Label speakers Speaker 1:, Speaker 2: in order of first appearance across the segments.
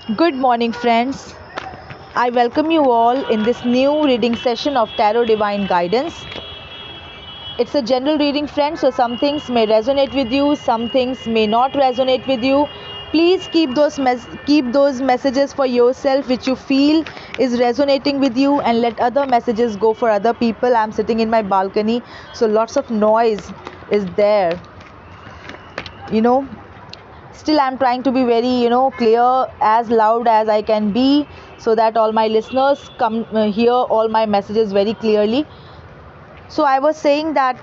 Speaker 1: Good morning, friends. I welcome you all in this new reading session of Tarot Divine Guidance. It's a general reading, friends, so some things may resonate with you, some things may not resonate with you. Please keep those messages for yourself which you feel is resonating with you, and let other messages go for other people. I'm sitting in my balcony, so lots of noise is there. Still I'm trying to be very clear, as loud as I can be, so that all my listeners come hear all my messages very clearly. So I was saying that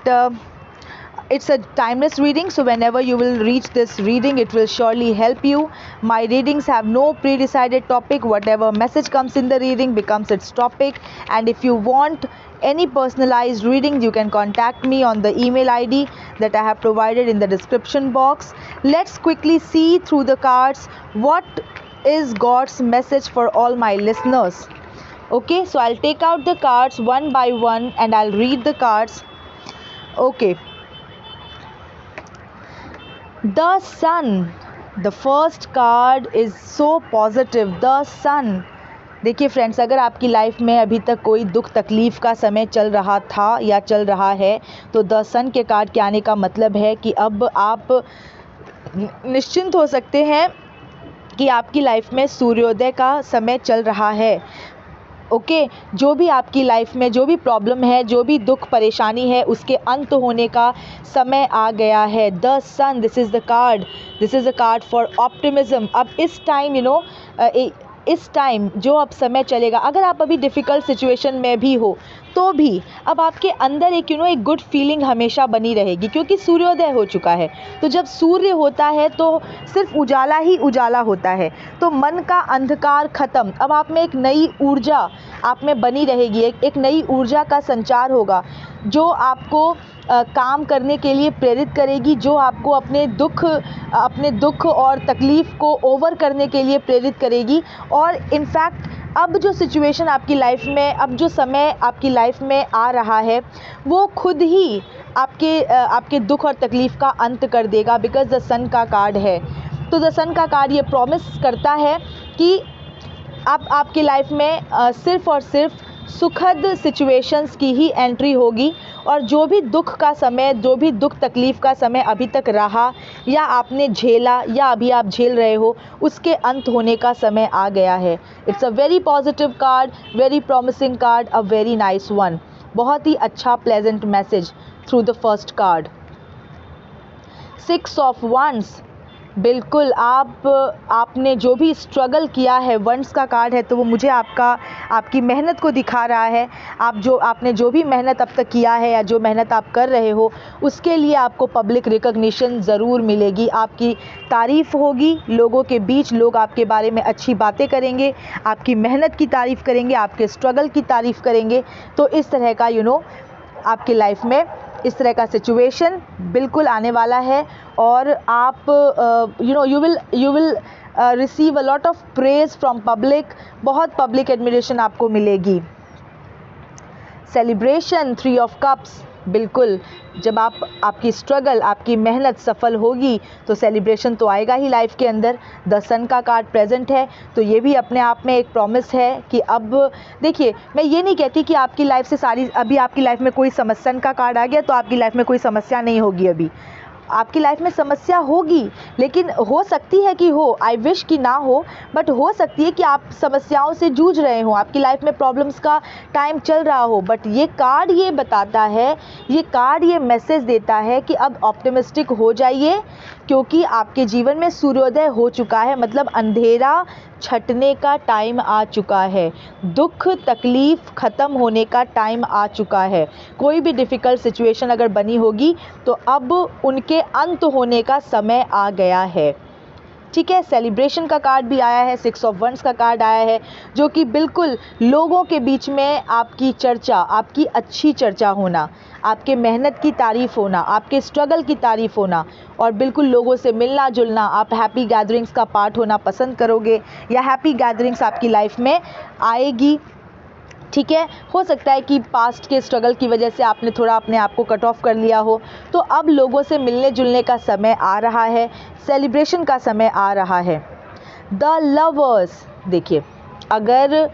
Speaker 1: it's a timeless reading, so whenever you will reach this reading, it will surely help you. My readings have no pre-decided topic. Whatever message comes in the reading becomes its topic, and if you want any personalized reading, you can contact me on the email ID that I have provided in the description box. Let's quickly see through the cards what is God's message for all my listeners. Okay, so I'll take out the cards one by one and I'll read the cards. Okay, the sun, the first card is so positive. The sun. देखिए friends, अगर आपकी life में अभी तक कोई दुख तकलीफ़ का समय चल रहा था या चल रहा है, तो द सन के कार्ड के आने का मतलब है कि अब आप निश्चिंत हो सकते हैं कि आपकी लाइफ में सूर्योदय का समय चल रहा है। ओके, जो भी आपकी लाइफ में जो भी प्रॉब्लम है, जो भी दुख परेशानी है, उसके अंत होने का समय आ गया है। The sun, this is a card for optimism. अब इस टाइम इस टाइम जो अब समय चलेगा, अगर आप अभी डिफ़िकल्ट सिचुएशन में भी हो तो भी अब आपके अंदर एक गुड फीलिंग हमेशा बनी रहेगी, क्योंकि सूर्योदय हो चुका है। तो जब सूर्य होता है तो सिर्फ उजाला ही उजाला होता है, तो मन का अंधकार ख़त्म। अब आप में एक नई ऊर्जा आप में बनी रहेगी, एक नई ऊर्जा का संचार होगा जो आपको काम करने के लिए प्रेरित करेगी, जो आपको अपने दुख और तकलीफ़ को ओवर करने के लिए प्रेरित करेगी। और इनफैक्ट अब जो सिचुएशन आपकी लाइफ में, अब जो समय आपकी लाइफ में आ रहा है, वो खुद ही आपके दुख और तकलीफ़ का अंत कर देगा, बिकॉज़ द सन का कार्ड है। तो द सन का कार्ड ये प्रॉमिस करता है कि अब आपकी लाइफ में सिर्फ़ और सिर्फ सुखद सिचुएशंस की ही एंट्री होगी, और जो भी दुख का समय, जो भी दुख तकलीफ़ का समय अभी तक रहा या आपने झेला या अभी आप झेल रहे हो, उसके अंत होने का समय आ गया है। It's a very positive card, very promising card, a very nice one. बहुत ही अच्छा pleasant message through the first card. 6 of wands. बिल्कुल, आपने जो भी स्ट्रगल किया है, वंड्स का कार्ड है, तो वो मुझे आपकी मेहनत को दिखा रहा है। आपने जो भी मेहनत अब तक किया है या जो मेहनत आप कर रहे हो, उसके लिए आपको पब्लिक रिकॉग्निशन ज़रूर मिलेगी। आपकी तारीफ़ होगी, लोगों के बीच लोग आपके बारे में अच्छी बातें करेंगे, आपकी मेहनत की तारीफ़ करेंगे, आपके स्ट्रगल की तारीफ़ करेंगे। तो इस तरह का आपकी लाइफ में इस तरह का सिचुएशन बिल्कुल आने वाला है, और आप you will receive a lot of praise from public. बहुत पब्लिक एडमिरेशन आपको मिलेगी। Celebration, 3 of cups. बिल्कुल, जब आपकी स्ट्रगल, आपकी मेहनत सफल होगी तो सेलिब्रेशन तो आएगा ही लाइफ के अंदर। द सन का कार्ड प्रेजेंट है, तो ये भी अपने आप में एक प्रॉमिस है कि अब देखिए, मैं ये नहीं कहती कि आपकी लाइफ से अभी आपकी लाइफ में कोई समस्या का कार्ड आ गया तो आपकी लाइफ में कोई समस्या नहीं होगी। अभी आपकी लाइफ में समस्या होगी, लेकिन हो सकती है कि हो, आई विश कि ना हो, बट हो सकती है कि आप समस्याओं से जूझ रहे हो, आपकी लाइफ में प्रॉब्लम्स का टाइम चल रहा हो। बट ये कार्ड ये बताता है, ये कार्ड ये मैसेज देता है कि अब ऑप्टिमिस्टिक हो जाइए, क्योंकि आपके जीवन में सूर्योदय हो चुका है। मतलब अंधेरा छटने का टाइम आ चुका है, दुख तकलीफ़ ख़त्म होने का टाइम आ चुका है। कोई भी डिफ़िकल्ट सिचुएशन अगर बनी होगी तो अब उनके अंत होने का समय आ गया है। ठीक है, सेलिब्रेशन का कार्ड भी आया है, 6 ऑफ वंड्स का कार्ड आया है, जो कि बिल्कुल लोगों के बीच में आपकी चर्चा, आपकी अच्छी चर्चा होना, आपके मेहनत की तारीफ़ होना, आपके स्ट्रगल की तारीफ़ होना, और बिल्कुल लोगों से मिलना जुलना। आप हैप्पी गैदरिंग्स का पार्ट होना पसंद करोगे, या हैप्पी गैदरिंग्स आपकी लाइफ में आएगी। ठीक है, हो सकता है कि पास्ट के स्ट्रगल की वजह से आपने थोड़ा अपने आप को कट ऑफ कर लिया हो, तो अब लोगों से मिलने जुलने का समय आ रहा है, सेलिब्रेशन का समय आ रहा है। द लवर्स, देखिए अगर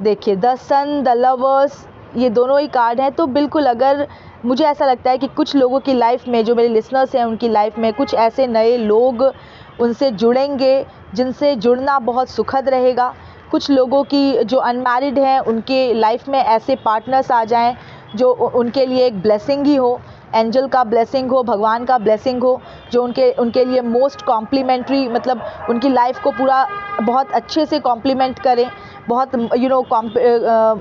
Speaker 1: देखिए द सन, द लवर्स, ये दोनों ही कार्ड हैं। तो बिल्कुल अगर मुझे ऐसा लगता है कि कुछ लोगों की लाइफ में, जो मेरे लिसनर्स हैं उनकी लाइफ में कुछ ऐसे नए लोग उनसे जुड़ेंगे जिनसे जुड़ना बहुत सुखद रहेगा। कुछ लोगों की जो अनमैरिड हैं उनके लाइफ में ऐसे पार्टनर्स आ जाएं जो उनके लिए एक ब्लेसिंग ही हो, एंजल का ब्लेसिंग हो, भगवान का ब्लेसिंग हो, जो उनके लिए मोस्ट कॉम्प्लीमेंट्री, मतलब उनकी लाइफ को पूरा बहुत अच्छे से कॉम्प्लीमेंट करें, बहुत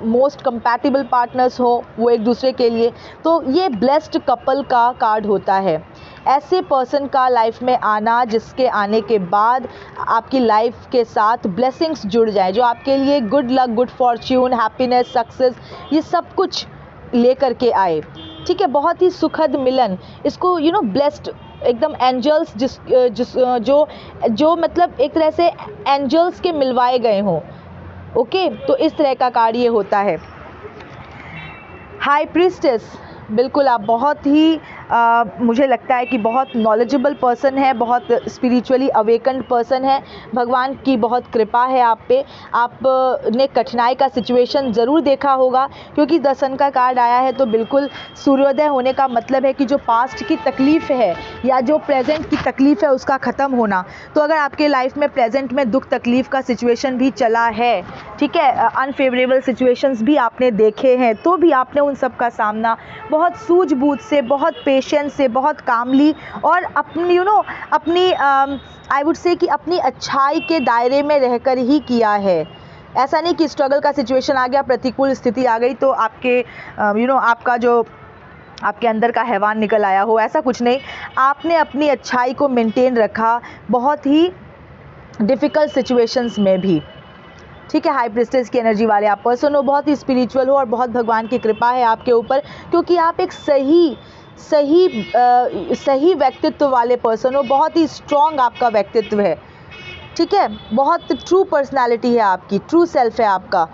Speaker 1: मोस्ट कंपैटिबल पार्टनर्स हो वो एक दूसरे के लिए। तो ये ब्लेस्ड कपल का कार्ड होता है। ऐसे पर्सन का लाइफ में आना जिसके आने के बाद आपकी लाइफ के साथ ब्लेसिंग्स जुड़ जाए, जो आपके लिए good luck, good Fortune, happiness, success, ये सब कुछ लेकर के आए। ठीक है, बहुत ही सुखद मिलन, इसको ब्लेस्ड एकदम एंजल्स जो मतलब एक तरह से एंजल्स के मिलवाए गए हों। ओके, तो इस तरह का कार्ड ये होता है। हाई प्रीस्टेस, बिल्कुल आप बहुत ही मुझे लगता है कि बहुत नॉलेजेबल पर्सन है, बहुत स्पिरिचुअली अवेकन्ड पर्सन है। भगवान की बहुत कृपा है आप पे। आपने कठिनाई का सिचुएशन ज़रूर देखा होगा, क्योंकि द सन का कार्ड आया है तो बिल्कुल सूर्योदय होने का मतलब है कि जो पास्ट की तकलीफ़ है या जो प्रेजेंट की तकलीफ़ है उसका ख़त्म होना। तो अगर आपके लाइफ में प्रेजेंट में दुख तकलीफ़ का सिचुएशन भी चला है, ठीक है, अनफेवरेबल सिचुएशंस भी आपने देखे हैं, तो भी आपने उन सब का सामना बहुत सूझबूझ से, बहुत पेशेंस से, बहुत कामली और अपनी अपनी आई वुड से कि अपनी अच्छाई के दायरे में रहकर ही किया है। ऐसा नहीं कि स्ट्रगल का सिचुएशन आ गया, प्रतिकूल स्थिति आ गई तो आपके आपका जो आपके अंदर का हैवान निकल आया हो, ऐसा कुछ नहीं। आपने अपनी अच्छाई को मेंटेन रखा बहुत ही डिफ़िकल्ट सिचुएशंस में भी। ठीक है, हाई प्रीस्टेस की एनर्जी वाले आप पर्सन हो, बहुत ही स्पिरिचुअल हो और बहुत भगवान की कृपा है आपके ऊपर, क्योंकि आप एक सही व्यक्तित्व वाले पर्सन हो। बहुत ही स्ट्रॉन्ग आपका व्यक्तित्व है। ठीक है, बहुत ट्रू पर्सनालिटी है आपकी, ट्रू सेल्फ है आपका।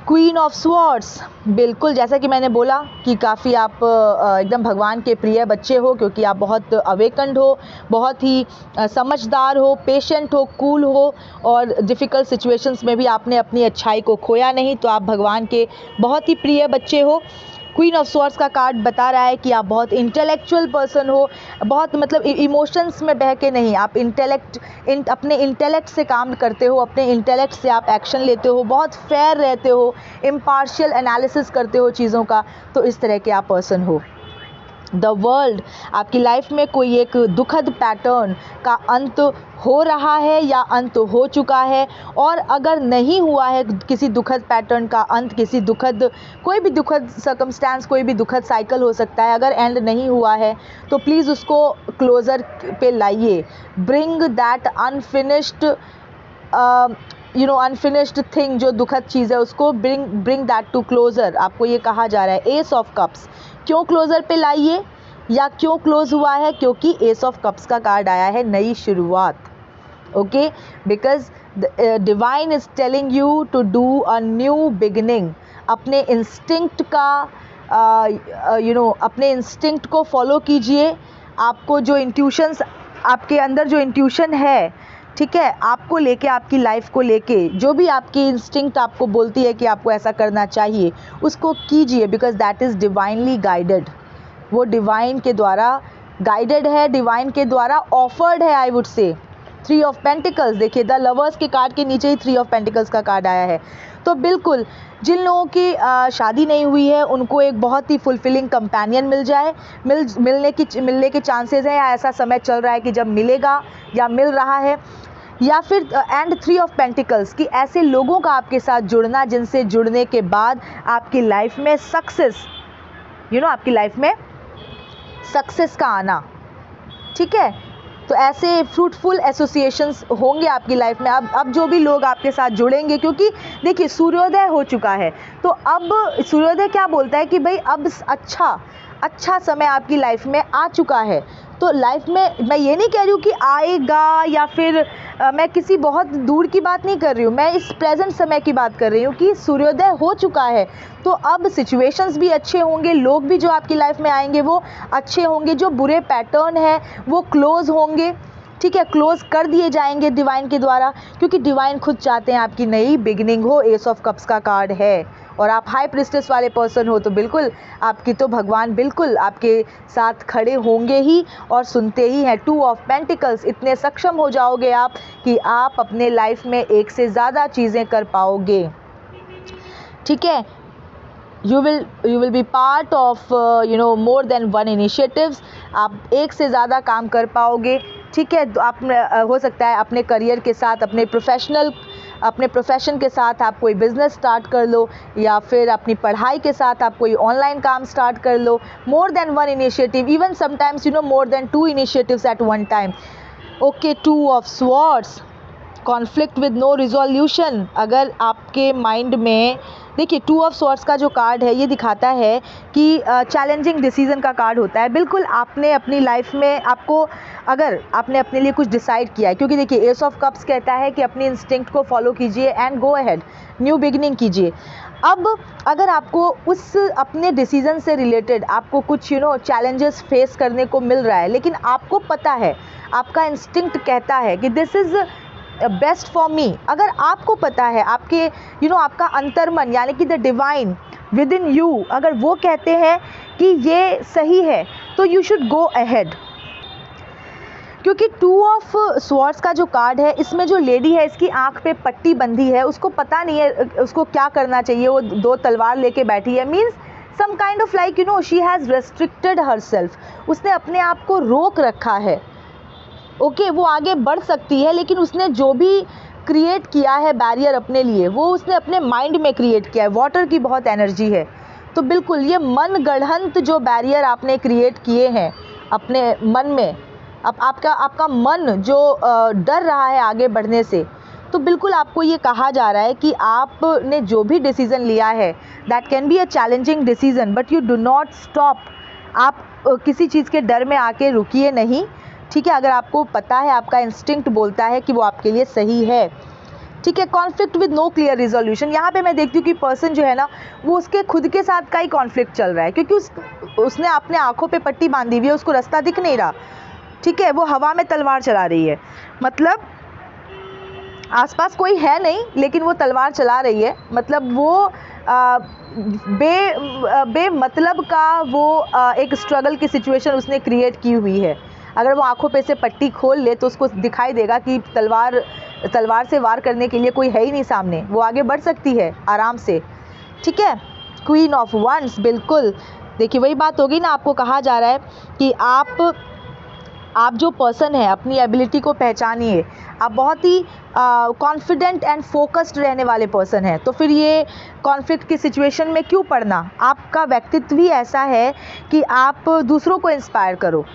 Speaker 1: क्वीन ऑफ स्वॉर्ड्स, बिल्कुल जैसा कि मैंने बोला कि काफ़ी आप एकदम भगवान के प्रिय बच्चे हो, क्योंकि आप बहुत अवेकन्ड हो, बहुत ही समझदार हो, पेशेंट हो, कूल हो और डिफ़िकल्ट सिचुएशंस में भी आपने अपनी अच्छाई को खोया नहीं। तो आप भगवान के बहुत ही प्रिय बच्चे हो। क्वीन ऑफ स्वॉर्ड्स का कार्ड बता रहा है कि आप बहुत इंटेलेक्चुअल पर्सन हो, बहुत मतलब इमोशंस में बह के नहीं, आप अपने इंटेलेक्ट से काम करते हो, अपने इंटेलेक्ट से आप एक्शन लेते हो, बहुत फेयर रहते हो, इम्पार्शियल एनालिसिस करते हो चीज़ों का। तो इस तरह के आप पर्सन हो। द वर्ल्ड, आपकी लाइफ में कोई एक दुखद पैटर्न का अंत हो रहा है या अंत हो चुका है, और अगर नहीं हुआ है किसी दुखद पैटर्न का अंत, कोई भी दुखद सर्कमस्टेंस, कोई भी दुखद साइकिल हो सकता है, अगर एंड नहीं हुआ है तो प्लीज़ उसको क्लोज़र पे लाइए। ब्रिंग दैट अनफिनिश्ड थिंग, जो दुखद चीज़ है उसको ब्रिंग दैट टू क्लोज़र, आपको ये कहा जा रहा है। एस ऑफ कप्स, क्यों क्लोज़र पे लाइए या क्यों क्लोज़ हुआ है? क्योंकि एस ऑफ कप्स का कार्ड आया है नई शुरुआत। Okay, because divine is telling you to do a new beginning. अपने इंस्टिंक्ट का अपने इंस्टिंक्ट को फॉलो कीजिए। आपको जो इंट्यूशंस, आपके अंदर जो इंट्यूशन है, ठीक है, आपको लेके, आपकी लाइफ को लेके जो भी आपकी इंस्टिंक्ट आपको बोलती है कि आपको ऐसा करना चाहिए, उसको कीजिए, because that is divinely guided. वो डिवाइन के द्वारा गाइडेड है, डिवाइन के द्वारा ऑफर्ड है, I would say. 3 of pentacles, देखिए द लवर्स के कार्ड के नीचे ही 3 ऑफ पेंटिकल्स का कार्ड आया है। तो बिल्कुल जिन लोगों की शादी नहीं हुई है उनको एक बहुत ही फुलफिलिंग कंपेनियन मिल जाए, मिलने के चांसेस हैं, या ऐसा समय चल रहा है कि जब मिलेगा या मिल रहा है, या फिर एंड 3 ऑफ पेंटिकल्स कि ऐसे लोगों का आपके साथ जुड़ना जिनसे जुड़ने के बाद आपकी लाइफ में सक्सेस, आपकी लाइफ में सक्सेस का आना। ठीक है, तो ऐसे फ्रूटफुल एसोसिएशंस होंगे आपकी लाइफ में। अब जो भी लोग आपके साथ जुड़ेंगे, क्योंकि देखिए सूर्योदय हो चुका है, तो अब सूर्योदय क्या बोलता है कि भाई अब अच्छा समय आपकी लाइफ में आ चुका है। तो लाइफ में मैं ये नहीं कह रही हूँ कि आएगा, या फिर मैं किसी बहुत दूर की बात नहीं कर रही हूँ, मैं इस प्रेजेंट समय की बात कर रही हूँ कि सूर्योदय हो चुका है। तो अब सिचुएशंस भी अच्छे होंगे, लोग भी जो आपकी लाइफ में आएंगे वो अच्छे होंगे, जो बुरे पैटर्न है वो क्लोज होंगे। ठीक है, क्लोज कर दिए जाएंगे डिवाइन के द्वारा, क्योंकि डिवाइन खुद चाहते हैं आपकी नई बिगिनिंग हो। एस ऑफ कप्स का कार्ड है और आप हाई प्रिस्टेस वाले पर्सन हो तो बिल्कुल आपकी तो भगवान बिल्कुल आपके साथ खड़े होंगे ही और सुनते ही हैं। 2 ऑफ पेंटिकल्स, इतने सक्षम हो जाओगे आप कि आप अपने लाइफ में एक से ज़्यादा चीज़ें कर पाओगे। ठीक है, you will be part of more than one initiatives। आप एक से ज़्यादा काम कर पाओगे। ठीक है, तो आप हो सकता है अपने करियर के साथ, अपने प्रोफेशन के साथ आप कोई बिज़नेस स्टार्ट कर लो, या फिर अपनी पढ़ाई के साथ आप कोई ऑनलाइन काम स्टार्ट कर लो। More than one initiative, even sometimes more than 2 initiatives at one time. Okay, 2 of swords, conflict with no resolution. अगर आपके माइंड में, देखिए 2 ऑफ स्वॉर्ड्स का जो कार्ड है ये दिखाता है कि चैलेंजिंग डिसीजन का कार्ड होता है। बिल्कुल आपने अपनी लाइफ में अगर आपने अपने लिए कुछ डिसाइड किया है, क्योंकि देखिए एस ऑफ कप्स कहता है कि अपनी इंस्टिंक्ट को फॉलो कीजिए and go ahead, new beginning कीजिए। अब अगर आपको उस अपने डिसीजन से रिलेटेड आपको कुछ चैलेंजेस फेस करने को मिल रहा है, लेकिन आपको पता है, आपका इंस्टिंक्ट कहता है कि this is best for me. अगर आपको पता है, आपके आपका अंतर्मन यानी कि the divine with in you, अगर वो कहते हैं कि ये सही है, तो यू शुड गो अहेड। क्योंकि 2 ऑफ स्वॉर्ड्स का जो कार्ड है, इसमें जो लेडी है इसकी आंख पे पट्टी बंधी है, उसको पता नहीं है उसको क्या करना चाहिए, वो 2 तलवार लेके बैठी है। Means some kind of like she has restricted herself, उसने अपने आप को रोक रखा है। ओके, वो आगे बढ़ सकती है, लेकिन उसने जो भी क्रिएट किया है बैरियर अपने लिए, वो उसने अपने माइंड में क्रिएट किया है। वाटर की बहुत एनर्जी है, तो बिल्कुल ये मन गढ़ंत जो बैरियर आपने क्रिएट किए हैं अपने मन में, अब आपका मन जो डर रहा है आगे बढ़ने से, तो बिल्कुल आपको ये कहा जा रहा है कि आपने जो भी डिसीज़न लिया है, that can be a challenging decision, but you do not stop. आप किसी चीज़ के डर में आके रुकिए नहीं। ठीक है, अगर आपको पता है, आपका इंस्टिंक्ट बोलता है कि वो आपके लिए सही है। ठीक है, conflict with no clear resolution, यहाँ पे मैं देखती हूँ कि पर्सन जो है ना, वो उसके खुद के साथ का ही कॉन्फ्लिक्ट चल रहा है, क्योंकि उसने अपने आँखों पे पट्टी बांधी हुई है, उसको रास्ता दिख नहीं रहा। ठीक है, वो हवा में तलवार चला रही है, मतलब आसपास कोई है नहीं, लेकिन वो तलवार चला रही है। मतलब वो बेमतलब का वो एक स्ट्रगल की सिचुएशन उसने क्रिएट की हुई है। अगर वो आंखों पे से पट्टी खोल ले तो उसको दिखाई देगा कि तलवार से वार करने के लिए कोई है ही नहीं सामने, वो आगे बढ़ सकती है आराम से। ठीक है, क्वीन ऑफ वंस, बिल्कुल देखिए वही बात होगी ना, आपको कहा जा रहा है कि आप जो पर्सन है अपनी एबिलिटी को पहचानिए। आप बहुत ही कॉन्फिडेंट एंड फोकस्ड रहने वाले पर्सन हैं, तो फिर ये कॉन्फ्लिक्ट की सिचुएशन में क्यों पड़ना। आपका व्यक्तित्व ही ऐसा है कि आप दूसरों को इंस्पायर करो।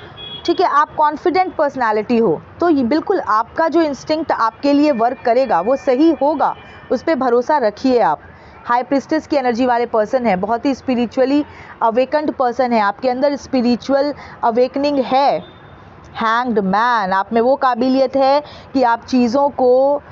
Speaker 1: ठीक है, आप कॉन्फिडेंट पर्सनालिटी हो, तो ये बिल्कुल आपका जो इंस्टिंक्ट आपके लिए वर्क करेगा वो सही होगा, उस पर भरोसा रखिए। आप हाई प्रिस्टेस की एनर्जी वाले पर्सन है, बहुत ही स्पिरिचुअली अवेकन्ड पर्सन है, आपके अंदर स्पिरिचुअल अवेकनिंग है। हैंग्ड मैन, आप में वो काबिलियत है कि आप चीज़ों को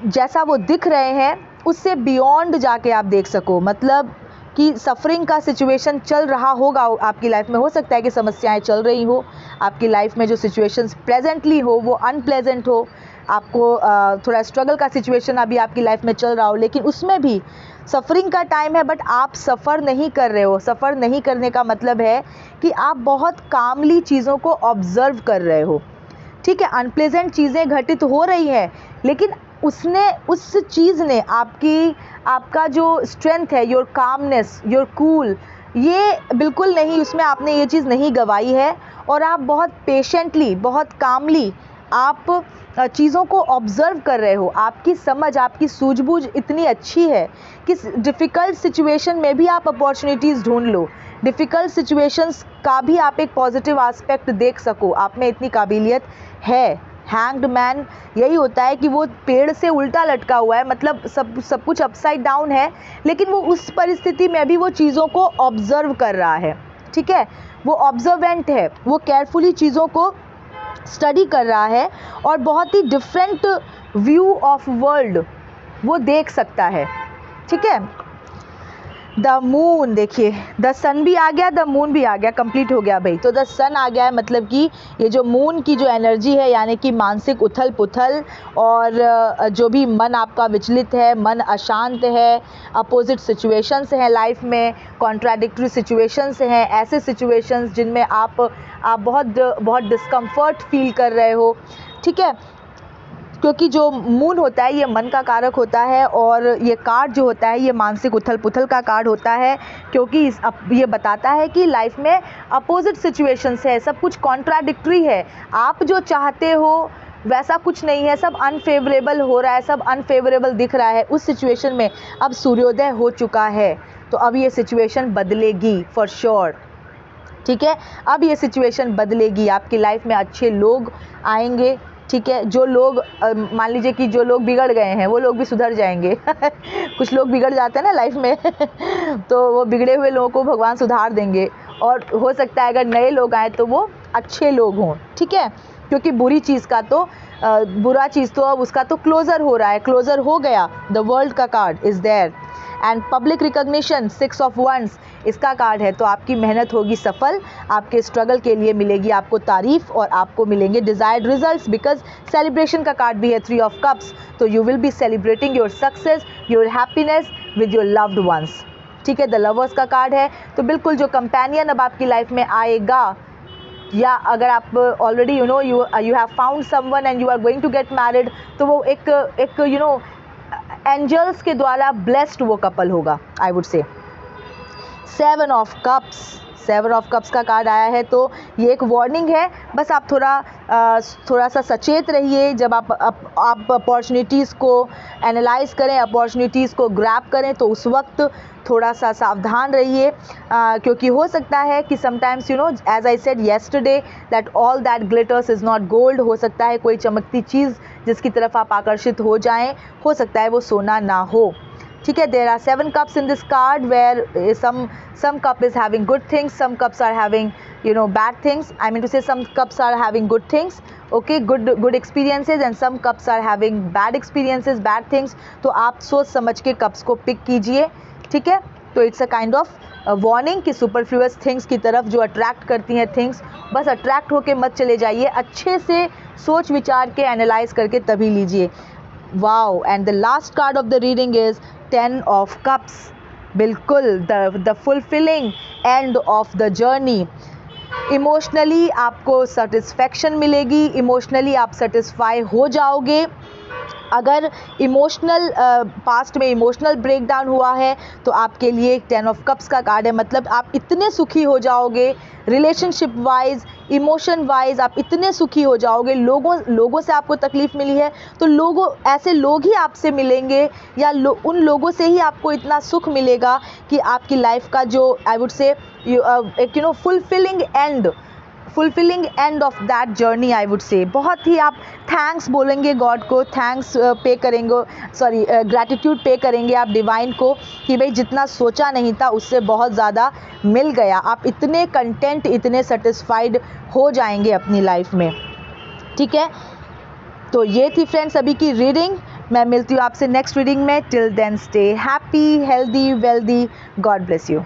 Speaker 1: जैसा वो दिख रहे हैं उससे बियॉन्ड जाके आप देख सको। मतलब कि सफरिंग का सिचुएशन चल रहा होगा आपकी लाइफ में, हो सकता है कि समस्याएं चल रही हो आपकी लाइफ में, जो सिचुएशंस प्रेजेंटली हो वो अनप्लेजेंट हो, आपको थोड़ा स्ट्रगल का सिचुएशन अभी आपकी लाइफ में चल रहा हो, लेकिन उसमें भी सफरिंग का टाइम है, बट आप सफ़र नहीं कर रहे हो। सफ़र नहीं करने का मतलब है कि आप बहुत कामली चीज़ों को ऑब्ज़र्व कर रहे हो। ठीक है, अनप्लेजेंट चीज़ें घटित हो रही हैं, लेकिन उस चीज़ ने आपका जो स्ट्रेंथ है, योर कामनेस, योर कूल, ये बिल्कुल नहीं, उसमें आपने ये चीज़ नहीं गंवाई है। और आप बहुत पेशेंटली, बहुत कामली आप चीज़ों को ऑब्ज़र्व कर रहे हो। आपकी समझ, आपकी सूझबूझ इतनी अच्छी है कि डिफ़िकल्ट सिचुएशन में भी आप अपॉर्चुनिटीज़ ढूंढ लो, डिफ़िकल्ट सिचुएशंस का भी आप एक पॉजिटिव एस्पेक्ट देख सको। आप में इतनी काबिलियत है। हैंग्ड मैन यही होता है कि वो पेड़ से उल्टा लटका हुआ है, मतलब सब कुछ अपसाइड डाउन है, लेकिन वो उस परिस्थिति में भी वो चीज़ों को ऑब्ज़र्व कर रहा है। ठीक है, वो ऑब्जर्वेंट है, वो केयरफुली चीज़ों को स्टडी कर रहा है और बहुत ही डिफरेंट व्यू ऑफ वर्ल्ड वो देख सकता है। ठीक है, द मून, देखिए द सन भी आ गया, द मून भी आ गया, कंप्लीट हो गया भाई। तो द सन आ गया है, मतलब कि ये जो मून की जो एनर्जी है, यानी कि मानसिक उथल पुथल और जो भी मन आपका विचलित है, मन अशांत है, अपोजिट सिचुएशंस हैं लाइफ में, कॉन्ट्राडिक्टरी सिचुएशंस हैं, ऐसे सिचुएशंस जिनमें आप बहुत डिस्कम्फर्ट फील कर रहे हो, ठीक है। क्योंकि जो मून होता है ये मन का कारक होता है, और ये कार्ड जो होता है ये मानसिक उथल पुथल का कार्ड होता है, क्योंकि ये बताता है कि लाइफ में अपोजिट सिचुएशंस है, सब कुछ कॉन्ट्राडिक्टरी है, आप जो चाहते हो वैसा कुछ नहीं है, सब अनफेवरेबल हो रहा है, सब अनफेवरेबल दिख रहा है। उस सिचुएशन में अब सूर्योदय हो चुका है, तो अब ये सिचुएशन बदलेगी फॉर श्योर, ठीक है। अब ये सिचुएशन बदलेगी, आपकी लाइफ में अच्छे लोग आएंगे, ठीक है। जो लोग मान लीजिए कि जो लोग बिगड़ गए हैं वो लोग भी सुधर जाएंगे कुछ लोग बिगड़ जाते हैं ना लाइफ में तो वो बिगड़े हुए लोगों को भगवान सुधार देंगे, और हो सकता है अगर नए लोग आए तो वो अच्छे लोग हों, ठीक है। क्योंकि बुरा चीज़ तो अब उसका तो क्लोज़र हो रहा है, क्लोज़र हो गया। द वर्ल्ड का card is there, and public recognition 6 of wands इसका कार्ड है। तो आपकी मेहनत होगी सफल, आपके स्ट्रगल के लिए मिलेगी आपको तारीफ, और आपको मिलेंगे डिज़ायर्ड रिजल्ट्स, बिकॉज सेलिब्रेशन का कार्ड भी है 3 ऑफ कप्स। तो you will be celebrating your success, your happiness with your loved ones, ठीक है। द लवर्स का कार्ड है, तो बिल्कुल जो कंपेनियन अब आपकी लाइफ में आएगा, या अगर आप already you have found someone and you are going to get married, तो वो एक एंजल्स के द्वारा ब्लेस्ड वो कपल होगा, I would say. 7 of cups का कार्ड आया है, तो ये एक वार्निंग है, बस आप थोड़ा सा सचेत रहिए जब आप अपॉर्चुनिटीज़ को एनालाइज करें, अपॉर्चुनिटीज़ को ग्रैब करें, तो उस वक्त थोड़ा सा सावधान रहिए, क्योंकि हो सकता है कि sometimes as I said yesterday that all that glitters is not gold, हो सकता है कोई चमकती चीज़ जिसकी तरफ आप आकर्षित हो जाएं, हो सकता है वो सोना ना हो, ठीक है। There are 7 cups in this card, where some cup is having good things, some cups are having bad things. I mean to say some cups are having good things, okay, good experiences, and some cups are having bad experiences, bad things. तो आप सोच समझ के cups को pick कीजिए, ठीक है। तो it's a kind of warning कि सुपरफ्लुअस थिंग्स की तरफ जो अट्रैक्ट करती हैं थिंग्स, बस अट्रैक्ट होके मत चले जाइए, अच्छे से सोच विचार के एनालाइज करके तभी लीजिए। Wow, and the last card of the reading is 10 of cups, बिल्कुल the fulfilling end of the journey. Emotionally आपको सेटिस्फेक्शन मिलेगी, इमोशनली आप सेटिस्फाई हो जाओगे। अगर इमोशनल पास्ट में इमोशनल ब्रेकडाउन हुआ है तो आपके लिए 10 ऑफ कप्स का कार्ड है, मतलब आप इतने सुखी हो जाओगे रिलेशनशिप वाइज, इमोशन वाइज, आप इतने सुखी हो जाओगे। लोगों से आपको तकलीफ़ मिली है तो ऐसे लोग ही आपसे मिलेंगे, या उन लोगों से ही आपको इतना सुख मिलेगा कि आपकी लाइफ का जो आई वुड से एक fulfilling end of that journey, I would say. बहुत ही आप थैंक्स बोलेंगे गॉड को, थैंक्स पे करेंगे, ग्रैटिट्यूड पे करेंगे आप डिवाइन को, कि भाई जितना सोचा नहीं था उससे बहुत ज़्यादा मिल गया। आप इतने कंटेंट, इतने सेटिस्फाइड हो जाएंगे अपनी लाइफ में, ठीक है। तो ये थी फ्रेंड्स अभी की रीडिंग, मैं मिलती हूँ आपसे नेक्स्ट रीडिंग में। Till then stay happy, healthy, wealthy, God bless you.